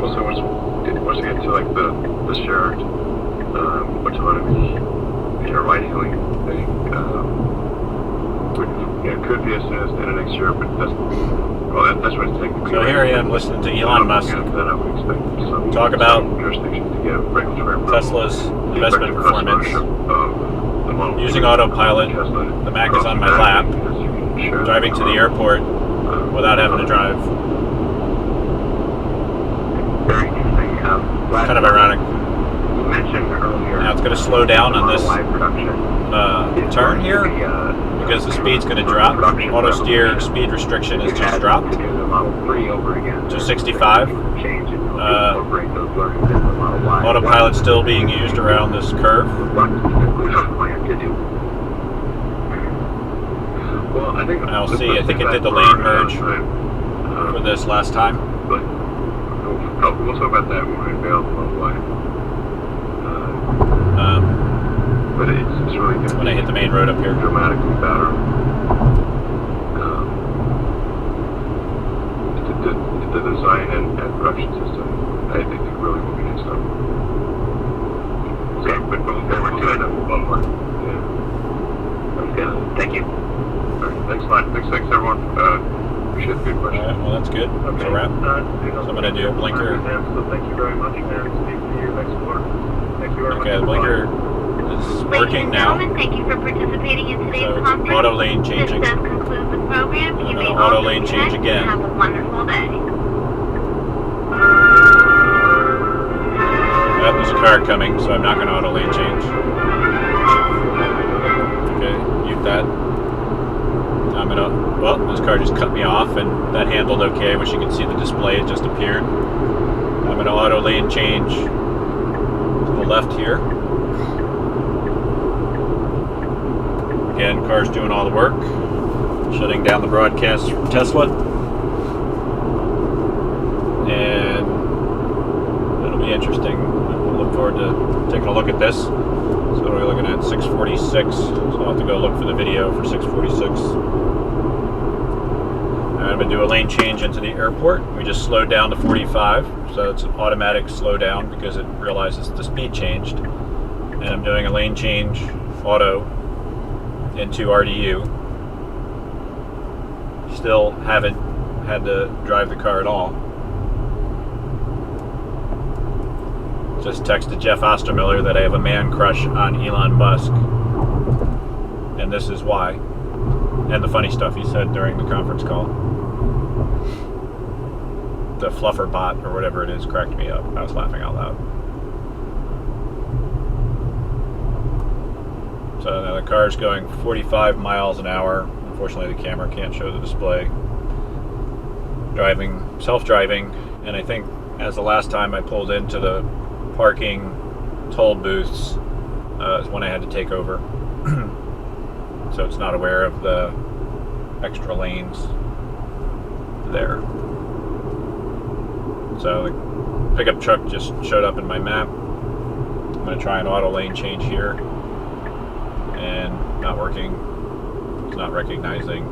Also, once you get to like the shared autonomy, ride-hailing thing, could be as soon as the end of next year, but that's what it's taking. So here I am listening to Elon Musk talk about Tesla's investment performance using autopilot. The Mac is on my lap, driving to the airport without having to drive. Very interesting. Kind of ironic. You mentioned earlier. Now it's going to slow down on this turn here because the speed's going to drop. Auto steer speed restriction is just dropped to 65. Autopilot still being used around this curve. And I'll see. I think it did the lane merge for this last time. We'll talk about that when we unveil the Model Y. But it's really good. When I hit the main road up here. Dramatically better. The design and production system, I think it really will be good stuff. Okay, but we'll do that one more. Yeah. Sounds good. Thank you. All right, thanks a lot. Thanks everyone. Appreciate the good question. All right, well that's good. That's a wrap. So I'm going to do a blinker. So thank you very much, and speak to you next quarter. Thank you very much. Okay, the blinker is working now. Thank you for participating in today's So it's conference. auto lane changing. This does conclude the program. You may Auto also lane change disconnect. again. Have a wonderful day. Yep, there's a car coming, so I'm not going to auto lane change. Okay, mute that. I'm going to, well, this car just cut me off, and that handled okay. I wish you could see the display, it just appeared. I'm going to auto lane change to the left here. Again, car's doing all the work. Shutting down the broadcast from Tesla. And it'll be interesting. I look forward to taking a look at this. So we're looking at 646. So I'll have to go look for the video for 646. I'm going to do a lane change into the airport. We just slowed down to 45. So it's an automatic slowdown because it realizes the speed changed. And I'm doing a lane change auto into RDU. Still haven't had to drive the car at all. Just texted Jeff Ostermiller that I have a man crush on Elon Musk. And this is why. And the funny stuff he said during the conference call. The fluffer bot or whatever it is cracked me up. I was laughing out loud. So now the car's going 45 miles an hour. Unfortunately, the camera can't show the display. Driving, self-driving, and I think as the last time I pulled into the parking toll booths is when I had to take over. So it's not aware of the extra lanes there. So the pickup truck just showed up in my map. I'm going to try an auto lane change here. And not working. It's not recognizing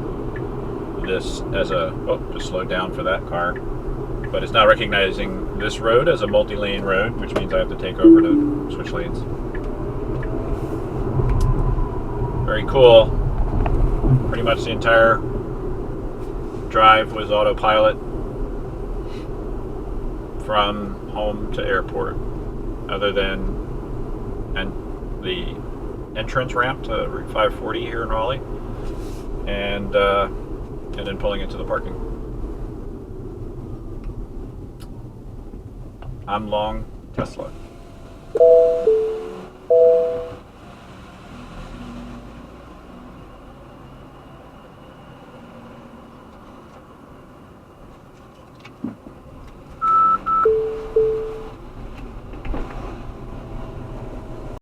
this as a, just slowed down for that car. But it's not recognizing this road as a multi-lane road, which means I have to take over to switch lanes. Very cool. Pretty much the entire drive was autopilot from home to airport, other than the entrance ramp to Route 540 here in Raleigh, and then pulling into the parking. I'm long Tesla.